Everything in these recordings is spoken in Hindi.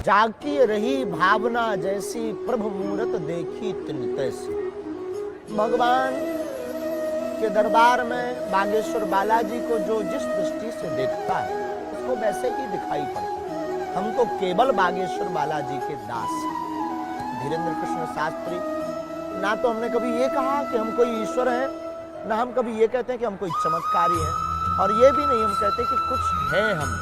जाकी रही भावना जैसी, प्रभु मूरत देखी तिन तैसी। भगवान के दरबार में बागेश्वर बालाजी को जो जिस दृष्टि से देखता है उसको वैसे ही दिखाई पड़ता है। हम तो केवल बागेश्वर बालाजी के दास हैं। धीरेन्द्र कृष्ण शास्त्री, ना तो हमने कभी ये कहा कि हम कोई ईश्वर है, ना हम कभी ये कहते हैं कि हम कोई चमत्कारी हैं, और ये भी नहीं हम कहते कि कुछ है। हम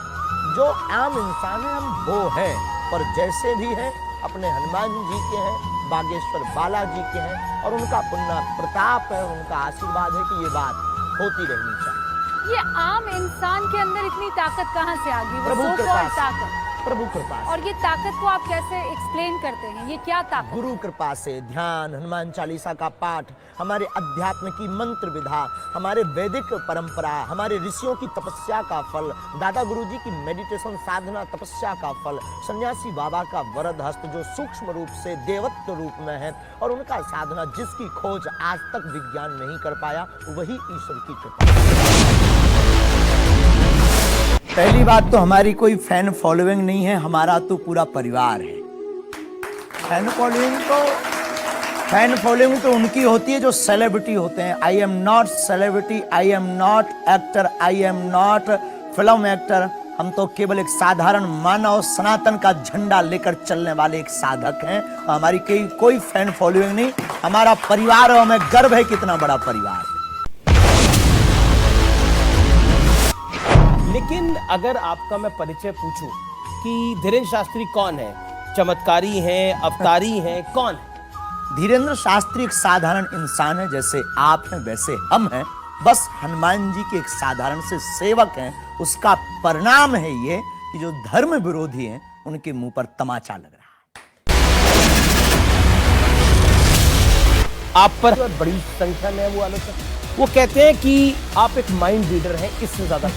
जो आम इंसान है हम वो हैं, पर जैसे भी हैं अपने हनुमान जी के हैं, बागेश्वर बालाजी के हैं, और उनका पुण्य प्रताप है, उनका आशीर्वाद है कि ये बात होती रहनी चाहिए। ये आम इंसान के अंदर इतनी ताकत कहाँ से आ गई? प्रभु कृपा से। ताकत, प्रभु कृपा से। और ये ताकत को आप कैसे एक्सप्लेन करते हैं? ये क्या ताकत? गुरु कृपा से। ध्यान, हनुमान चालीसा का पाठ, हमारे अध्यात्म की मंत्र विधा, हमारे वैदिक परंपरा, हमारे ऋषियों की तपस्या का फल, दादा गुरुजी की मेडिटेशन साधना तपस्या का फल, सन्यासी बाबा का वरद हस्त जो सूक्ष्म रूप से देवत्व रूप में है, और उनका साधना जिसकी खोज आज तक विज्ञान नहीं कर पाया, वही ईश्वर की कृपा। पहली बात तो हमारी कोई फैन फॉलोइंग नहीं है, हमारा तो पूरा परिवार है। फैन फॉलोइंग तो उनकी होती है जो सेलिब्रिटी होते हैं। I am not celebrity, I am not actor, I am not film actor. हम तो केवल एक साधारण मानव सनातन का झंडा लेकर चलने वाले एक साधक हैं। हमारी कोई फैन फॉलोइंग नहीं, हमारा परिवार है। हमें गर्व है कितना बड़ा परिवार है। लेकिन अगर आपका मैं परिचय पूछूं कि धीरेन्द्र शास्त्री कौन है, चमत्कारी हैं, अवतारी हैं, कौन है? धीरेन्द्र शास्त्री एक साधारण इंसान है, जैसे आप हैं वैसे हम हैं। बस हनुमान जी के एक साधारण से सेवक हैं। उसका परिणाम है ये कि जो धर्म विरोधी हैं उनके मुंह पर तमाचा लग रहा है। आप पर बड़ी संख्या में वो आलोचक, वो कहते हैं कि आप एक माइंड रीडर हैं, इससे ज्यादा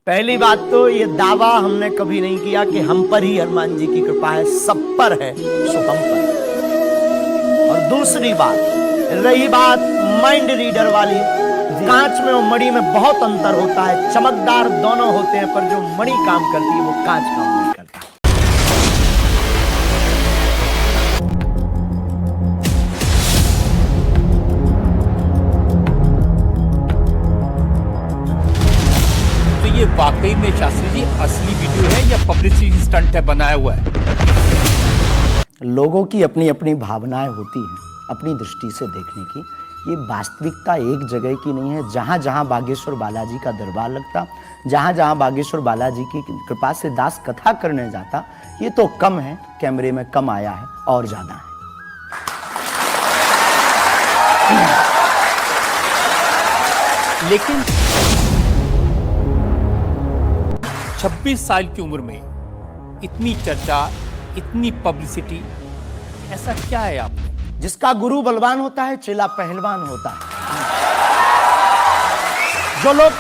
पहली बात तो ये दावा हमने कभी नहीं किया कि हम पर ही हनुमान जी की कृपा है, सब पर है, शुभम पर। और दूसरी बात, रही बात माइंड रीडर वाली, कांच में और मणि में बहुत अंतर होता है। चमकदार दोनों होते हैं, पर जो मणि काम करती है वो कांच काम नहीं करता। ये वाकई में शास्त्री जी असली वीडियो है या पब्लिसिटी स्टंट है, बनाया हुआ है? लोगों की अपनी अपनी भावनाएं होती हैं, अपनी दृष्टि से देखने की। ये वास्तविकता एक जगह की नहीं है। जहाँ जहाँ बागेश्वर बालाजी का दरबार लगता, जहाँ जहाँ बागेश्वर बालाजी की कृपा से दास कथा करने जाता, ये तो कम है, कैमरे में कम आया है, और ज्यादा है। लेकिन 26 साल की उम्र में इतनी चर्चा, इतनी पब्लिसिटी, ऐसा क्या है आप? जिसका गुरु बलवान होता है, चेला पहलवान होता है। जो लोग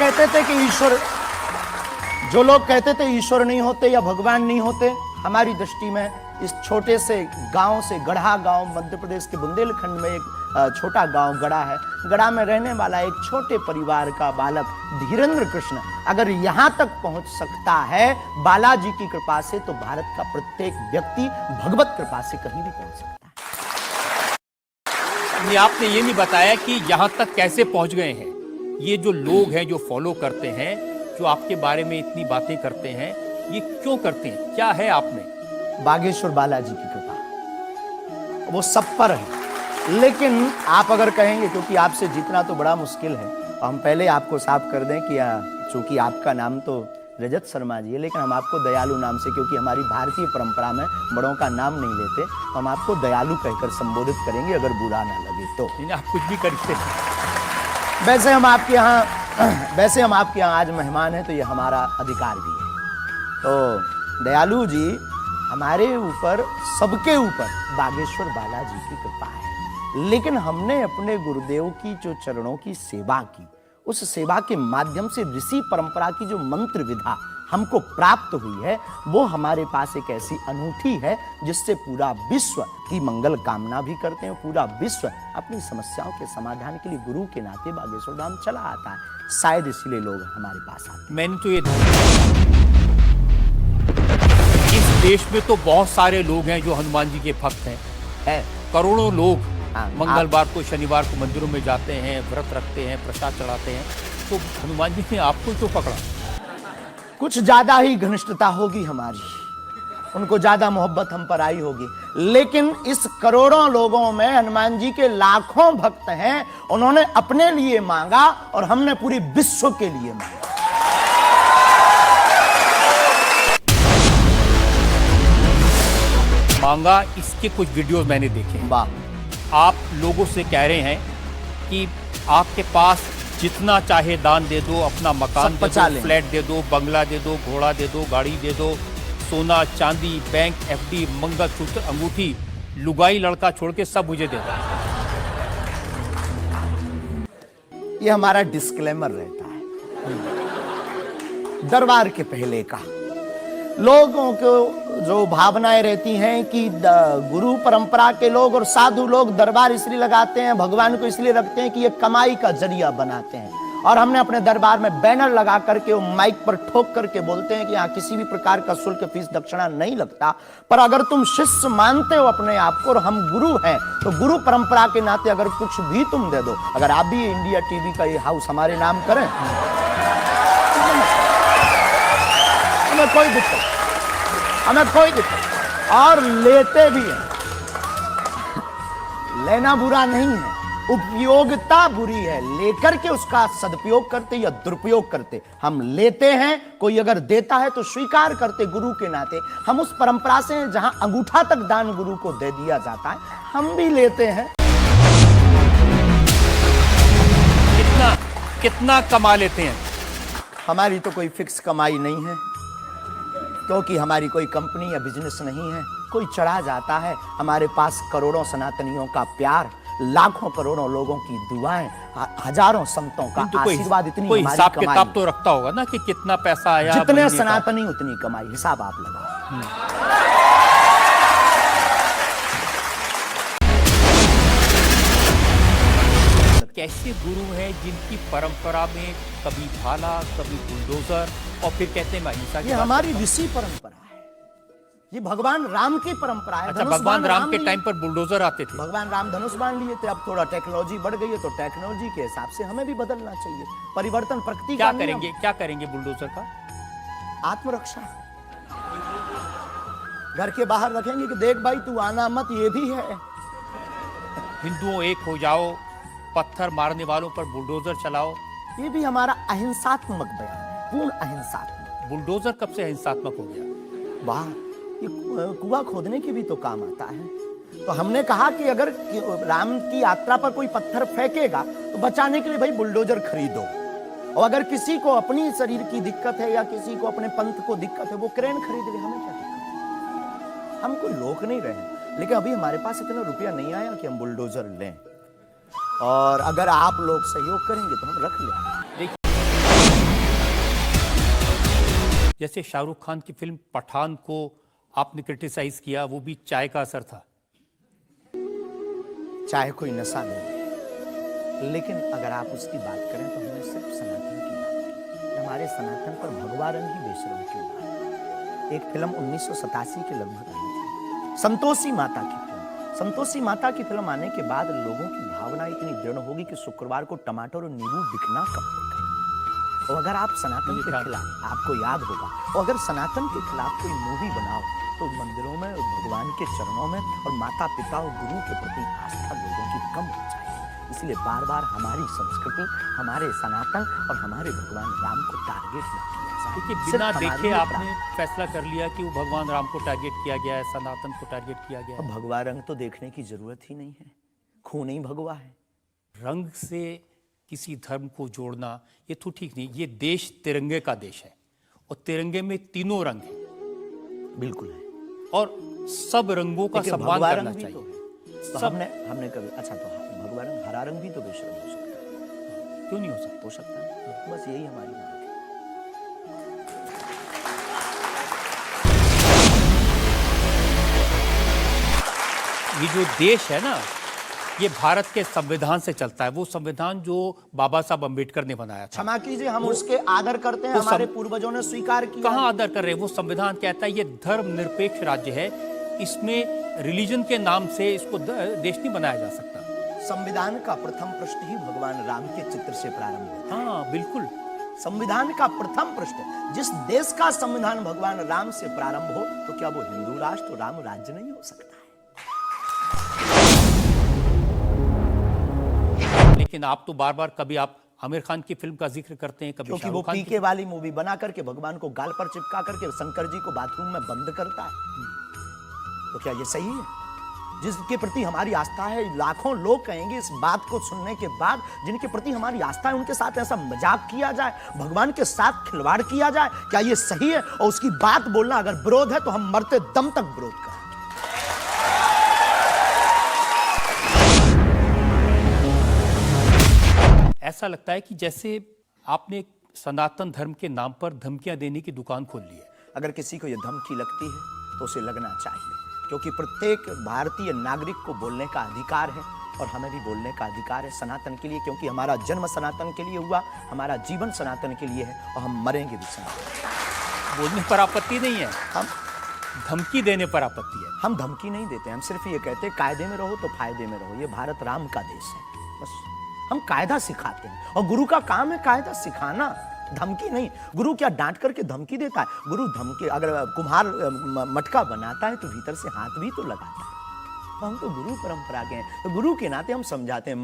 कहते थे ईश्वर नहीं होते या भगवान नहीं होते, हमारी दृष्टि में इस छोटे से गांव से, गढ़ा गांव, मध्य प्रदेश के बुंदेलखंड में एक छोटा गांव गढ़ा है। गढ़ा में रहने वाला एक छोटे परिवार का बालक धीरेन्द्र कृष्ण अगर यहां तक पहुंच सकता है बालाजी की कृपा से, तो भारत का प्रत्येक व्यक्ति भगवत कृपा से कहीं भी पहुंच सकता है। आपने ये नहीं बताया कि यहां तक कैसे पहुंच गए हैं। ये जो लोग हैं, जो फॉलो करते हैं, जो आपके बारे में इतनी बातें करते हैं, ये क्यों करते हैं? क्या है आप में? बागेश्वर बालाजी की कृपा वो सब पर है। लेकिन आप अगर कहेंगे, क्योंकि आपसे जीतना तो बड़ा मुश्किल है, हम पहले आपको साफ कर दें कि चूंकि आपका नाम तो रजत शर्मा जी है, लेकिन हम आपको दयालु नाम से, क्योंकि हमारी भारतीय परंपरा में बड़ों का नाम नहीं लेते, तो हम आपको दयालु कहकर संबोधित करेंगे, अगर बुरा ना लगे तो। आप कुछ भी करते हैं। वैसे हम आपके यहाँ आज मेहमान हैं, तो ये हमारा अधिकार भी है। तो दयालु जी, हमारे ऊपर, सबके ऊपर बागेश्वर बालाजी की कृपा है। लेकिन हमने अपने गुरुदेव की जो चरणों की सेवा की, उस सेवा के माध्यम से ऋषि परंपरा की जो मंत्र विधा हमको प्राप्त हुई है, वो हमारे पास एक ऐसी अनूठी है जिससे पूरा विश्व की मंगल कामना भी करते हैं। पूरा विश्व अपनी समस्याओं के समाधान के लिए गुरु के नाते बागेश्वर धाम चला आता है। शायद इसीलिए लोग हमारे पास आते हैं। मैंने तो ये इस देश में तो बहुत सारे लोग हैं जो हनुमान जी के भक्त हैं, है करोड़ों लोग हाँ, मंगलवार को शनिवार को मंदिरों में जाते हैं, व्रत रखते हैं, प्रसाद चढ़ाते हैं, तो हनुमान जी ने आपको क्यों पकड़ा? कुछ ज्यादा ही घनिष्ठता होगी हमारी, उनको ज्यादा मोहब्बत हम पर आई होगी। लेकिन इस करोड़ों लोगों में हनुमान जी के लाखों भक्त हैं, उन्होंने अपने लिए मांगा और हमने पूरी विश्व के लिए मांगा। मांगा, इसके कुछ वीडियोस मैंने देखे हैं। वाह, आप लोगों से कह रहे हैं कि आपके पास जितना चाहे दान दे दो, अपना मकान सब दे बचा दो, लें। फ्लैट दे दो, बंगला दे दो, घोड़ा दे दो, गाड़ी दे दो, सोना चांदी, बैंक, एफडी, मंगलसूत्र, अंगूठी, लुगाई लड़का छोड़ के सब मुझे दे दो। ये हमारा डिस्क्लेमर रहता है दरबार के पहले का। लोगों को जो भावनाएं रहती हैं कि गुरु परंपरा के लोग और साधु लोग दरबार इसलिए लगाते हैं, भगवान को इसलिए रखते हैं कि ये कमाई का जरिया बनाते हैं। और हमने अपने दरबार में बैनर लगा करके वो माइक पर ठोक करके बोलते हैं कि यहाँ किसी भी प्रकार का शुल्क, फीस, दक्षिणा नहीं लगता, पर अगर तुम शिष्य मानते हो अपने आप को और हम गुरु हैं, तो गुरु परंपरा के नाते अगर कुछ भी तुम दे दो, अगर आप भी इंडिया टीवी का ये हाउस हमारे नाम करें, हमें कोई दिक्कत, हमें कोई दिक्कत, और लेते भी हैं। लेना बुरा नहीं है, उपयोगिता बुरी है। लेकर के उसका सदुपयोग करते या दुरुपयोग करते। हम लेते हैं, कोई अगर देता है तो स्वीकार करते गुरु के नाते। हम उस परंपरा से हैं जहां अंगूठा तक दान गुरु को दे दिया जाता है, हम भी लेते हैं। कितना कमा लेते हैं? हमारी तो कोई फिक्स कमाई नहीं है, क्योंकि हमारी कोई कंपनी या बिजनेस नहीं है। कोई चढ़ा जाता है, हमारे पास करोड़ों सनातनियों का प्यार, लाखों करोड़ों लोगों की दुआएं, हजारों संतों का तो आशीर्वाद, इतनी कोई हमारी हिसाब कमाई। किताब तो रखता होगा ना कि कितना पैसा आया जितने महीने का? सनातनी उतनी कमाई, हिसाब आप लगाओ। कैसे गुरु हैं जिनकी परंपरा में कभी भाला, कभी बुलडोजर, और फिर कहते हैं मैं अहिंसा की ये बात हमारी करता हूं। ऋषि परंपरा है, ये भगवान राम की परंपरा है। अच्छा, धनुष भगवान बाण राम के लिए। टाइम पर बुलडोजर आते थे। भगवान राम धनुष बाण लिए थे। अब थोड़ा टेक्नोलॉजी बढ़ गई है, तो टेक्नोलॉजी के हिसाब से हमें भी बदलना चाहिए। परिवर्तन प्रकृति क्या का नियम। करेंगे, क्या करेंगे बुलडोजर का? आत्मरक्षा। घर के बाहर रखेंगे कि देख भाई तू आना मत, ये भी है। हिंदुओं एक हो जाओ, पत्थर मारने वालों पर बुलडोजर चलाओ। ये भी हमारा अहिंसात्मक बयान है, पूर्ण अहिंसात्मक। बुलडोजर कब से अहिंसात्मक हो गया? वाह, ये कुआं खोदने के भी तो काम आता है। तो हमने कहा कि अगर राम की यात्रा पर कोई पत्थर फेंकेगा तो बचाने के लिए भाई बुलडोजर खरीदो। और अगर किसी को अपनी शरीर की दिक्कत है या किसी को अपने पंथ को दिक्कत है, वो क्रेन खरीद ले, हमें क्या दिक्कत है? हम कोई रोक नहीं रहे हैं, लेकिन अभी हमारे पास इतना रुपया नहीं आया कि हम बुलडोजर लें। और अगर आप लोग सहयोग करेंगे तो हम रख लें। जैसे शाहरुख खान की फिल्म पठान को आपने क्रिटिसाइज किया, वो भी चाय का असर था। चाहे कोई नशा नहीं है, लेकिन अगर आप उसकी बात करें तो हमने सिर्फ सनातन की बात की। हमारे सनातन पर भगवा रंग ही बेशरम क्यों है। एक फिल्म 1987 के लगभग आई थी, संतोषी माता की फिल्म। संतोषी माता की फिल्म आने के बाद लोगों की भावना इतनी दृढ़ होगी कि शुक्रवार को टमाटर और नींबू बिकना कब तक है। और अगर आप सनातन के खिलाफ, आपको याद होगा, और अगर सनातन के खिलाफ कोई मूवी बनाओ तो मंदिरों में, भगवान के चरणों में और माता पिता और गुरु के प्रति आस्था लोगों की कम हो जाएगी। इसलिए बार बार हमारी संस्कृति, हमारे सनातन और हमारे भगवान राम को टारगेट न किया जाए। देखिए, सिर्फ बिना हमारे देखे लिए आपने फैसला कर लिया कि वो भगवान राम को टारगेट किया गया है, सनातन को टारगेट किया गया है। भगवा रंग तो देखने की जरूरत ही नहीं है, खून ही भगवा है। रंग से किसी धर्म को जोड़ना ये तो ठीक नहीं। ये देश तिरंगे का देश है और तिरंगे में तीनों रंग हैं बिल्कुल है, और सब रंगों का लेकिन सम्मान भगवा करना रंग भी चाहिए। तो सब हमने कभी, अच्छा तो भगवा रंग, हरा रंग भी तो बेशरम हो सकता है। क्यों नहीं हो सकता? हो सकता है, बस यही हमारी मांग है। ये जो देश है ना, ये भारत के संविधान से चलता है, वो संविधान जो बाबा साहब अम्बेडकर ने बनाया था। क्षमा कीजिए, हम उसके आदर करते हैं, वो हमारे पूर्वजों ने स्वीकार किया। कहाँ आदर कर रहे हैं? वो संविधान कहता है ये धर्मनिरपेक्ष राज्य है, इसमें रिलीजन के नाम से इसको देश नहीं बनाया जा सकता। संविधान का प्रथम पृष्ठ ही भगवान राम के चित्र से प्रारंभ होता है। हाँ बिल्कुल, संविधान का प्रथम पृष्ठ, जिस देश का संविधान भगवान राम से प्रारंभ हो, तो क्या वो हिंदू राष्ट्र राम राज्य नहीं हो सकता है? लेकिन आप तो बार बार, कभी आप आमिर खान की फिल्म का जिक्र करते हैं, कभी क्योंकि वो शाहरुख खान की। पीके वाली मूवी बना करके भगवान को गाल पर चिपका करके शंकर जी को बाथरूम में बंद करता है। तो क्या ये सही है? जिसके प्रति हमारी आस्था है, लाखों लोग कहेंगे इस बात को सुनने के बाद, जिनके प्रति हमारी आस्था है उनके साथ ऐसा मजाक किया जाए, भगवान के साथ खिलवाड़ किया जाए, क्या ये सही है? और उसकी बात बोलना अगर विरोध है तो हम मरते दम तक विरोध करें। ऐसा लगता है कि जैसे आपने सनातन धर्म के नाम पर धमकियां देने की दुकान खोल ली है। अगर किसी को यह धमकी लगती है तो उसे लगना चाहिए, क्योंकि प्रत्येक भारतीय नागरिक को बोलने का अधिकार है और हमें भी बोलने का अधिकार है सनातन के लिए, क्योंकि हमारा जन्म सनातन के लिए हुआ, हमारा जीवन सनातन के लिए है और हम मरेंगे भी सनातन। बोलने पर आपत्ति नहीं है, हम धमकी देने पर आपत्ति है। हम धमकी नहीं देते, हम सिर्फ ये कहते हैं कायदे में रहो तो फायदे में रहो। ये भारत राम का देश है, बस हम कायदा सिखाते हैं और गुरु का काम है कायदा सिखाना, धमकी नहीं। गुरु क्या डांट करके धमकी देता है? गुरु धमकी, अगर कुम्हार मटका बनाता है तो भीतर से हाथ भी तो लगाता है। तो हम तो गुरु परंपरा के हैं, तो गुरु के नाते हम समझाते हैं।